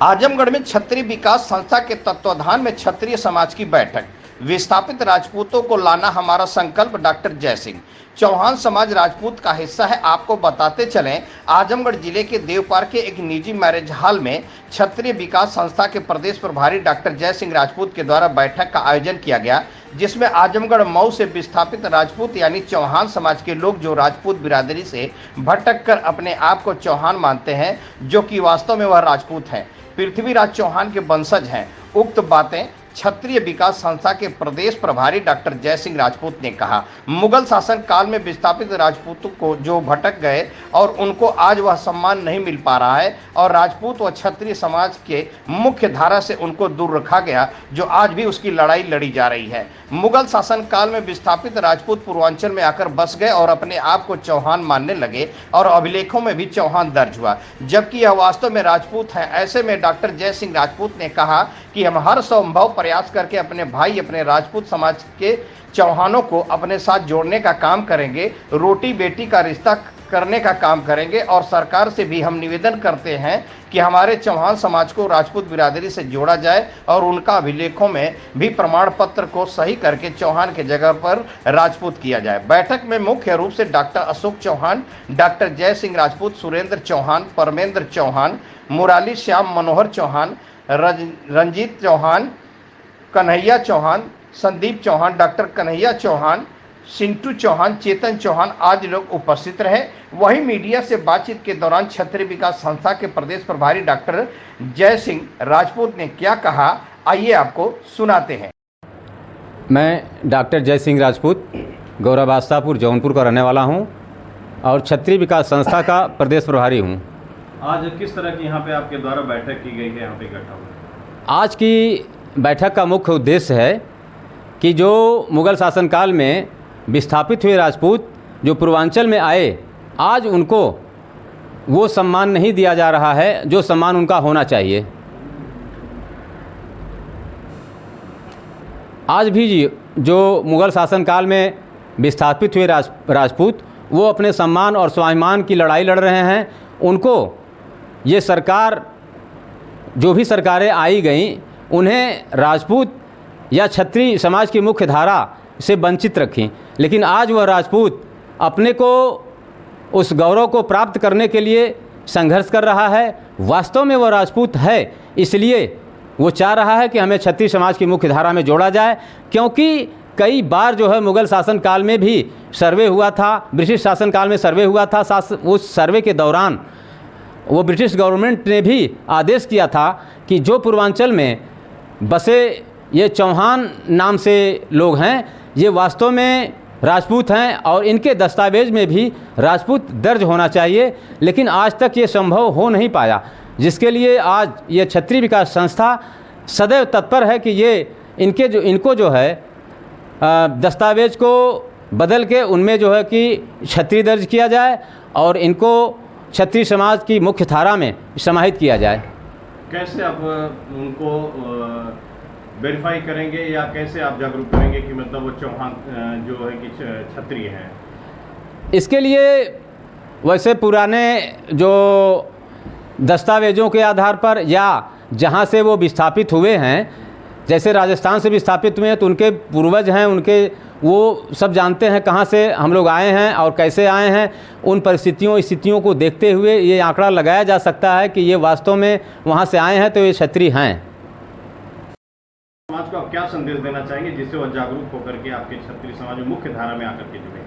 आजमगढ़ में क्षत्रिय विकास संस्था के तत्वाधान में क्षत्रिय समाज की बैठक। विस्थापित राजपूतों को लाना हमारा संकल्प। डॉक्टर जय सिंह। चौहान समाज राजपूत का हिस्सा है। आपको बताते चलें, आजमगढ़ जिले के देवपार के एक निजी मैरिज हॉल में क्षत्रिय विकास संस्था के प्रदेश प्रभारी डॉक्टर जय सिंह राजपूत के द्वारा बैठक का आयोजन किया गया, जिसमें आजमगढ़ मऊ से विस्थापित राजपूत यानी चौहान समाज के लोग जो राजपूत बिरादरी से भटक कर अपने आप को चौहान मानते हैं, जो कि वास्तव में वह राजपूत हैं, पृथ्वीराज चौहान के वंशज हैं। उक्त बातें क्षत्रिय विकास संस्था के प्रदेश प्रभारी डॉक्टर जय सिंह राजपूत ने कहा। मुगल शासन काल में विस्थापित राजपूतों को जो भटक गए और उनको आज वह सम्मान नहीं मिल पा रहा है और राजपूत व क्षत्रिय समाज के मुख्य धारा से उनको दूर रखा गया, जो आज भी उसकी लड़ाई लड़ी जा रही है। मुगल शासन काल में विस्थापित राजपूत पूर्वांचल में आकर बस गए और अपने आप को चौहान मानने लगे और अभिलेखों में भी चौहान दर्ज हुआ, जबकि यह वास्तव में राजपूत है। ऐसे में डॉक्टर जय सिंह राजपूत ने कहा कि हम हर संभव प्रयास करके अपने भाई, अपने राजपूत समाज के चौहानों को अपने साथ जोड़ने का काम करेंगे, रोटी बेटी का रिश्ता करने का काम करेंगे और सरकार से भी हम निवेदन करते हैं कि हमारे चौहान समाज को राजपूत बिरादरी से जोड़ा जाए और उनका अभिलेखों में भी प्रमाण पत्र को सही करके चौहान के जगह पर राजपूत किया जाए। बैठक में मुख्य रूप से डॉक्टर अशोक चौहान, डॉक्टर जय सिंह राजपूत, सुरेंद्र चौहान, परमेंद्र चौहान, मुराली श्याम मनोहर चौहान, रंजीत चौहान, कन्हैया चौहान, संदीप चौहान, डॉक्टर कन्हैया चौहान, सिंटू चौहान, चेतन चौहान आदि लोग उपस्थित रहे। वहीं मीडिया से बातचीत के दौरान क्षत्रिय विकास संस्था के प्रदेश प्रभारी डॉक्टर जय सिंह राजपूत ने क्या कहा, आइए आपको सुनाते हैं। मैं डॉक्टर जय सिंह राजपूत गौरवास्तापुर जौनपुर का रहने वाला हूं और क्षत्रिय विकास संस्था का प्रदेश प्रभारी हूं। आज किस तरह की यहाँ पे आपके द्वारा बैठक की गई है, यहाँ पे इकट्ठा हुआ? आज की बैठक का मुख्य उद्देश्य है कि जो मुग़ल शासनकाल में विस्थापित हुए राजपूत जो पूर्वांचल में आए, आज उनको वो सम्मान नहीं दिया जा रहा है जो सम्मान उनका होना चाहिए। आज भी जो मुग़ल शासनकाल में विस्थापित हुए राजपूत वो अपने सम्मान और स्वाभिमान की लड़ाई लड़ रहे हैं। उनको ये सरकार, जो भी सरकारें आई गईं, उन्हें राजपूत या क्षत्रिय समाज की मुख्य धारा से वंचित रखीं, लेकिन आज वह राजपूत अपने को उस गौरव को प्राप्त करने के लिए संघर्ष कर रहा है। वास्तव में वह राजपूत है, इसलिए वो चाह रहा है कि हमें क्षत्रिय समाज की मुख्य धारा में जोड़ा जाए, क्योंकि कई बार जो है मुग़ल शासन काल में भी सर्वे हुआ था, ब्रिटिश शासन काल में सर्वे हुआ था। उस सर्वे के दौरान वो ब्रिटिश गवर्नमेंट ने भी आदेश किया था कि जो पूर्वांचल में बसे ये चौहान नाम से लोग हैं, ये वास्तव में राजपूत हैं और इनके दस्तावेज में भी राजपूत दर्ज होना चाहिए, लेकिन आज तक ये संभव हो नहीं पाया, जिसके लिए आज ये क्षत्रिय विकास संस्था सदैव तत्पर है कि ये इनको जो है दस्तावेज को बदल के उनमें जो है कि क्षत्रिय दर्ज किया जाए और इनको क्षत्रिय समाज की मुख्य धारा में समाहित किया जाए। कैसे आप उनको वेरीफाई करेंगे या कैसे आप जागरूक करेंगे कि मतलब वो चौहान जो है कि क्षत्रिय हैं? इसके लिए वैसे पुराने जो दस्तावेज़ों के आधार पर या जहाँ से वो विस्थापित हुए हैं, जैसे राजस्थान से विस्थापित हुए हैं तो उनके पूर्वज हैं, उनके वो सब जानते हैं कहाँ से हम लोग आए हैं और कैसे आए हैं। उन स्थितियों को देखते हुए ये आंकड़ा लगाया जा सकता है कि ये वास्तव में वहाँ से आए हैं, तो ये क्षत्रिय हैं। समाज को आप क्या संदेश देना चाहेंगे जिससे वह जागरूक होकर के आपके क्षत्रिय समाज में मुख्य धारा में आकर के जुड़े?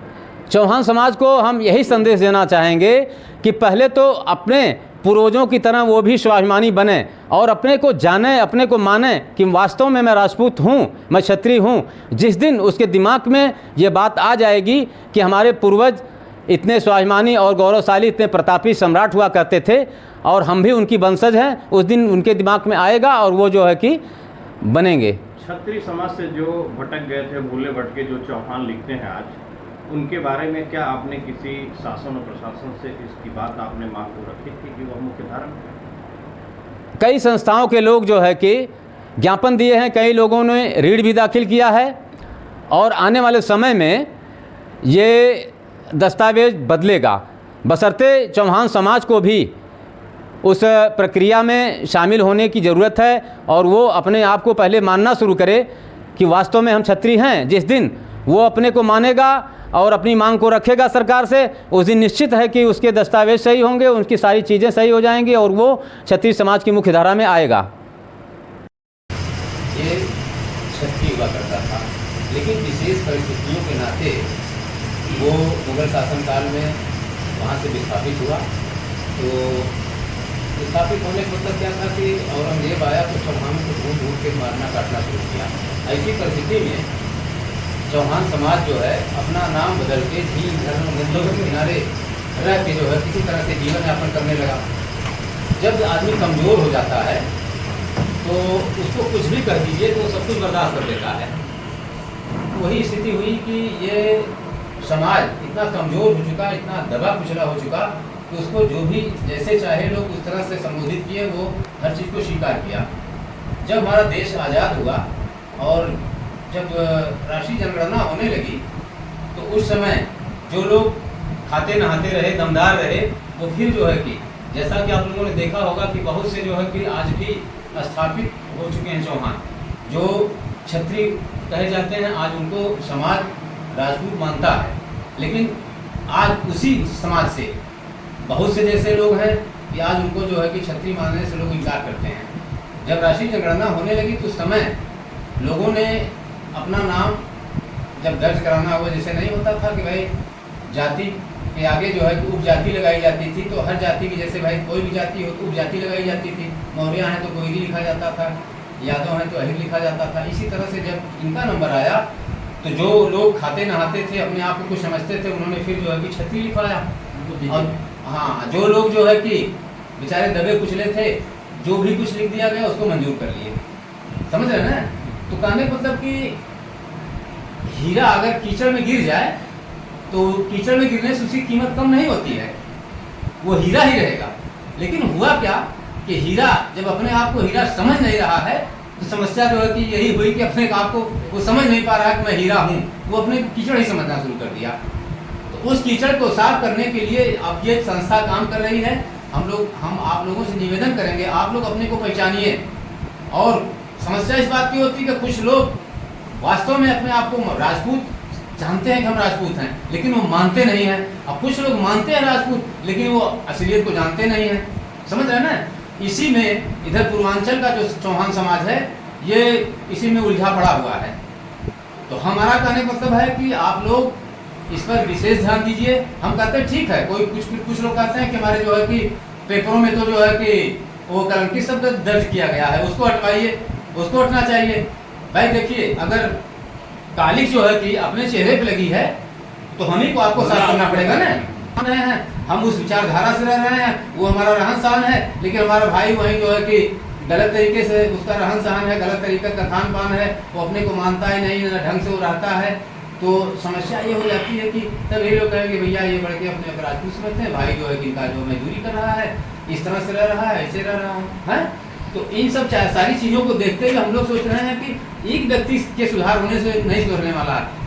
चौहान समाज को हम यही संदेश देना चाहेंगे कि पहले तो अपने पूर्वजों की तरह वो भी स्वाभिमानी बने और अपने को जाने, अपने को माने कि वास्तव में मैं राजपूत हूँ, मैं क्षत्रिय हूँ। जिस दिन उसके दिमाग में ये बात आ जाएगी कि हमारे पूर्वज इतने स्वाभिमानी और गौरवशाली, इतने प्रतापी सम्राट हुआ करते थे और हम भी उनकी वंशज हैं, उस दिन उनके दिमाग में आएगा और वो जो है कि बनेंगे। क्षत्रिय समाज से जो भटक गए थे, भूले भटके जो चौहान लिखते हैं आज, उनके बारे में क्या आपने किसी शासन और प्रशासन से इसकी बात आपने मांग को रखी थी कि वह मुख्य धारा में? कई संस्थाओं के लोग जो है कि ज्ञापन दिए हैं, कई लोगों ने रीढ़ भी दाखिल किया है और आने वाले समय में ये दस्तावेज बदलेगा, बशर्ते चौहान समाज को भी उस प्रक्रिया में शामिल होने की ज़रूरत है और वो अपने आप को पहले मानना शुरू करे कि वास्तव में हम क्षत्रिय हैं। जिस दिन वो अपने को मानेगा और अपनी मांग को रखेगा सरकार से, उस दिन निश्चित है कि उसके दस्तावेज सही होंगे, उनकी सारी चीज़ें सही हो जाएंगी और वो क्षत्रिय समाज की मुख्यधारा में आएगा। ये क्षत्रिय हुआ करता था, लेकिन विशेष परिस्थितियों के नाते वो मुगल शासनकाल में वहाँ से विस्थापित हुआ। तो विस्थापित होने का मतलब क्या था कि औरंगजेब आया तो चौहानों को ढूंढ ढूंढ के मारना काटना शुरू किया। ऐसी परिस्थिति में चौहान समाज जो है अपना नाम बदल के झील झरनों नदियों के किनारे रह के जो है किसी तरह से जीवन यापन करने लगा। जब आदमी कमज़ोर हो जाता है तो उसको कुछ भी कर दीजिए तो सब कुछ बर्दाश्त कर लेता है। वही स्थिति हुई कि ये समाज इतना कमज़ोर हो चुका, इतना दबा कुचला हो चुका कि उसको जो भी जैसे चाहे लोग उस तरह से संबोधित किए, वो हर चीज़ को स्वीकार किया। जब हमारा देश आज़ाद हुआ और जब राष्ट्रीय जनगणना होने लगी तो उस समय जो लोग खाते नहाते रहे, दमदार रहे, वो फिर जो है कि जैसा कि आप लोगों ने देखा होगा कि बहुत से जो है कि आज भी स्थापित हो चुके हैं चौहान, जो क्षत्रिय कहे जाते हैं, आज उनको समाज राजपूत मानता है। लेकिन आज उसी समाज से बहुत से जैसे लोग हैं कि आज उनको जो है कि क्षत्रिय मानने से लोग इनकार करते हैं। जब राष्ट्रीय जनगणना होने लगी तो उस समय लोगों ने अपना नाम जब दर्ज कराना हुआ, जैसे नहीं होता था कि भाई जाति के आगे जो है कि उपजाति लगाई जाती थी, तो हर जाति की जैसे भाई कोई भी जाति हो तो उपजाति लगाई जाती थी। मौर्य हैं तो गोयरी लिखा जाता था, यादव हैं तो अहिर लिखा जाता था। इसी तरह से जब इनका नंबर आया तो जो लोग खाते नहाते थे, अपने आप को कुछ समझते थे, उन्होंने फिर जो है कि क्षत्रिय लिखवाया। और हाँ, जो लोग जो है कि बेचारे दबे कुचले थे, जो भी कुछ लिख दिया गया उसको मंजूर कर लिए। समझ रहे ना? तो कहने का मतलब कि हीरा अगर कीचड़ में गिर जाए तो कीचड़ में गिरने से उसकी कीमत कम नहीं होती है, वो हीरा ही रहेगा। लेकिन हुआ क्या कि हीरा जब अपने आप को हीरा समझ नहीं रहा है तो समस्या जो है कि यही हुई कि अपने आप को वो समझ नहीं पा रहा है कि मैं हीरा हूँ, वो अपने कीचड़ ही समझना शुरू कर दिया। तो उस कीचड़ को साफ करने के लिए अब ये संस्था काम कर रही है। हम आप लोगों से निवेदन करेंगे, आप लोग अपने को पहचानिए। और समस्या इस बात की होती है कि कुछ लोग वास्तव में अपने आप को राजपूत जानते हैं कि हम राजपूत हैं, लेकिन वो मानते नहीं हैं। अब कुछ लोग मानते हैं राजपूत, लेकिन वो असलियत को जानते नहीं हैं। समझ रहे हैं ना? इसी में इधर पूर्वांचल का जो चौहान समाज है, ये इसी में उलझा पड़ा हुआ है। तो हमारा कहने का मतलब है कि आप लोग इस पर विशेष ध्यान दीजिए। हम कहते हैं ठीक है, कुछ लोग कहते हैं कि हमारे जो है कि पेपरों में तो जो है कि वो कलंकित शब्द दर्ज किया गया है, उसको हटवाइए, उसको हटना चाहिए। भाई देखिए, अगर कालिक जो है कि अपने चेहरे पे लगी है तो हम ही को आपको साफ करना पड़ेगा ना। हम उस विचारधारा से रह रहे हैं, वो हमारा रहन सहन है, लेकिन हमारा भाई वहीं जो है कि गलत तरीके से उसका रहन सहन है, गलत तरीके का खान पान है, वो अपने को मानता ही नहीं, ना ढंग से वो रहता है। तो समस्या ये हो जाती है कि तब ये लोग कहेंगे भैया ये लड़के अपने राजपूत समझते हैं, भाई जो है कि इनका जो मजदूरी कर रहा है, इस तरह से रह रहा है, ऐसे रह रहा है। तो इन सब सारी चीज़ों को देखते हुए हम लोग सोच रहे हैं कि एक व्यक्ति के सुधार होने से नहीं सुधरने वाला है।